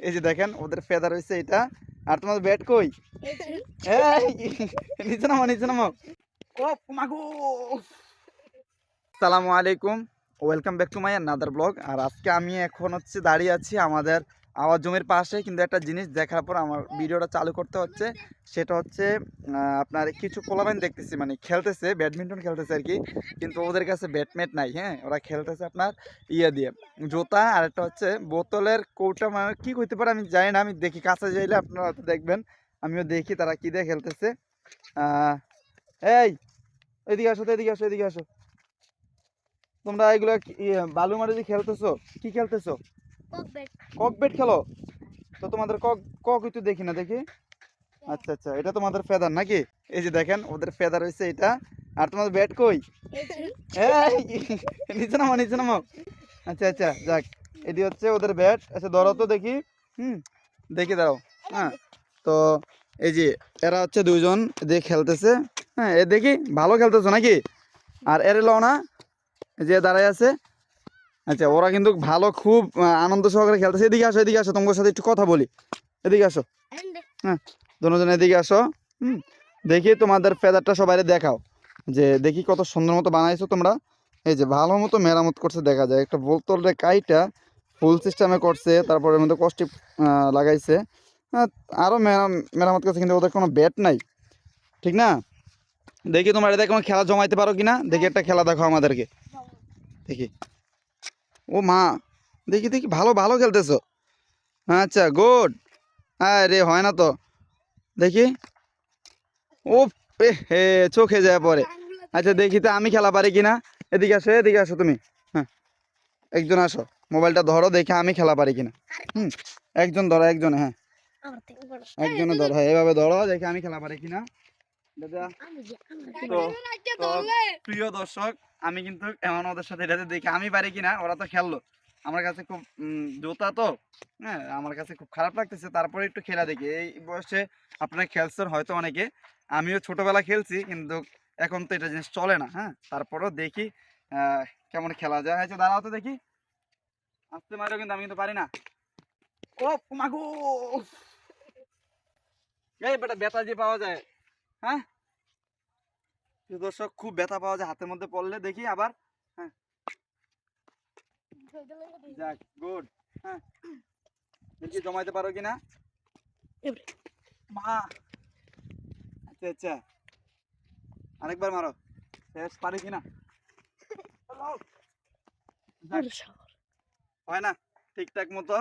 এই যে দেখেন ওদের ফেদার হয়েছে এটা। আর তোমাদের ব্যাট কই? নিচে নামো নিচে নামো। ও মাগো। আসসালামু আলাইকুম, welcome back to my another blog. আর আজকে আমি এখন দাঁড়িয়ে আছি আমাদের আওয়াজ জমির পাশে, কিন্তু একটা জিনিস দেখার পর আমার ভিডিওটা চালু করতে হচ্ছে। সেটা হচ্ছে আপনার কিছু পোলাপাইন দেখতেছি, মানে খেলতেছে, ব্যাডমিন্টন খেলতেছে আর কি। কিন্তু ওদের কাছে ব্যাটম্যাট নাই। হ্যাঁ, ওরা খেলতেছে আপনার ইয়ে দিয়ে, জুতা। আর একটা হচ্ছে বোতলের কৌটা, মানে কী করতে পারে আমি জানি না। আমি দেখি কাছে যাইলে আপনারা হয়তো দেখবেন, আমিও দেখি তারা কী দিয়ে খেলতেছে। এই এদিকে আসো তো, এদিকে আসো, এদিকে আসো। তোমরা এগুলো বালু মাটি দিয়ে খেলতেছো, কি খেলতেছো? কক বেট খেলো? তো তোমাদের কক কক একটু দেখি না, দেখি। আচ্ছা আচ্ছা, এটা তোমাদের ফেদার নাকি? এই যে দেখেন ওদের ফেদার হয়েছে এটা। আর তোমাদের ব্যাট কই? নিচে নামো নিচে নামো। আচ্ছা আচ্ছা, যাক, এটি হচ্ছে ওদের ব্যাট। আচ্ছা ধরো তো দেখি। দেখি দাঁড়াও। হ্যাঁ, তো এই যে এরা হচ্ছে দুইজন দিয়ে খেলতেছে। হ্যাঁ, এ দেখি ভালো খেলতেছো নাকি? আর এর লও না যে দাঁড়ায় আছে। আচ্ছা, ওরা কিন্তু ভালো, খুব আনন্দ সহকারে খেলতেছে। এদিকে আসো, এদিকে আসো, তোমার সাথে একটু কথা বলি। এদিকে আসো। হ্যাঁ, দুজন এদিকে আসো। দেখি তোমাদের ফেদারটা সবাই দেখাও, যে দেখি কত সুন্দর মতো বানাইছো তোমরা। এই যে ভালো মতো মেরামত করছে, দেখা যায় একটা বোতলের কাইটা ফুল সিস্টেমে করছে, তারপর এর মধ্যে কষ্টিপ লাগাইছে। আরও মেরামত করছে, কিন্তু ওদের কোনো ব্যাট নাই, ঠিক না? দেখি তোমরা এটা কোনো খেলা জমাইতে পারো কিনা, দেখি একটা খেলা দেখো আমাদেরকে, দেখি। ও মা, দেখি দেখি, ভালো ভালো খেলতেছো। আচ্ছা, গুড। রে হয় না তো, দেখি। ও হে, চোখে যায় পরে। আচ্ছা দেখি তো আমি খেলা পারি কিনা। এদিকে আসো, এদিকে আসো তুমি। হ্যাঁ, একজন আসো, মোবাইলটা ধরো, দেখি আমি খেলা পারি কিনা। একজন ধরো, একজন। হ্যাঁ, একজনে ধরো। হ্যাঁ, এভাবে ধরো, দেখি আমি খেলা পারি কিনা। দাদা, তো তো প্রিয় দর্শক, আমি কিন্তু এমন ওদের সাথে এটাতে দেখি আমি পারি কিনা। ওরা তো খেললো, আমার কাছে খুব জোতা তো। হ্যাঁ, আমার কাছে খুব খারাপ লাগতেছে, তারপরে একটু খেলা দেখি। এই বয়সে আপনারা খেলছেন হয়তো অনেকে, আমিও ছোটবেলা খেলছি, কিন্তু এখন তো এটা জিনিস চলে না। হ্যাঁ, তারপরেও দেখি কেমন খেলা যায়। আচ্ছা দাঁড়াও তো দেখি। আসতে মারো, কিন্তু আমি কিন্তু পারি না। ও মাগো, এই বেটা ব্যথা যে পাওয়া যায়। হ্যাঁ দর্শক, খুব ব্যথা পাওয়া যায় হাতের মধ্যে পড়লে, দেখি আবার। হ্যাঁ, যাক, গুড। হ্যাঁ, দেখি জমাইতে পারো কিনা। মা, আচ্ছা আচ্ছা, আরেকবার মারো, শেষ পারি কিনা। হয় না ঠিকঠাক মতো।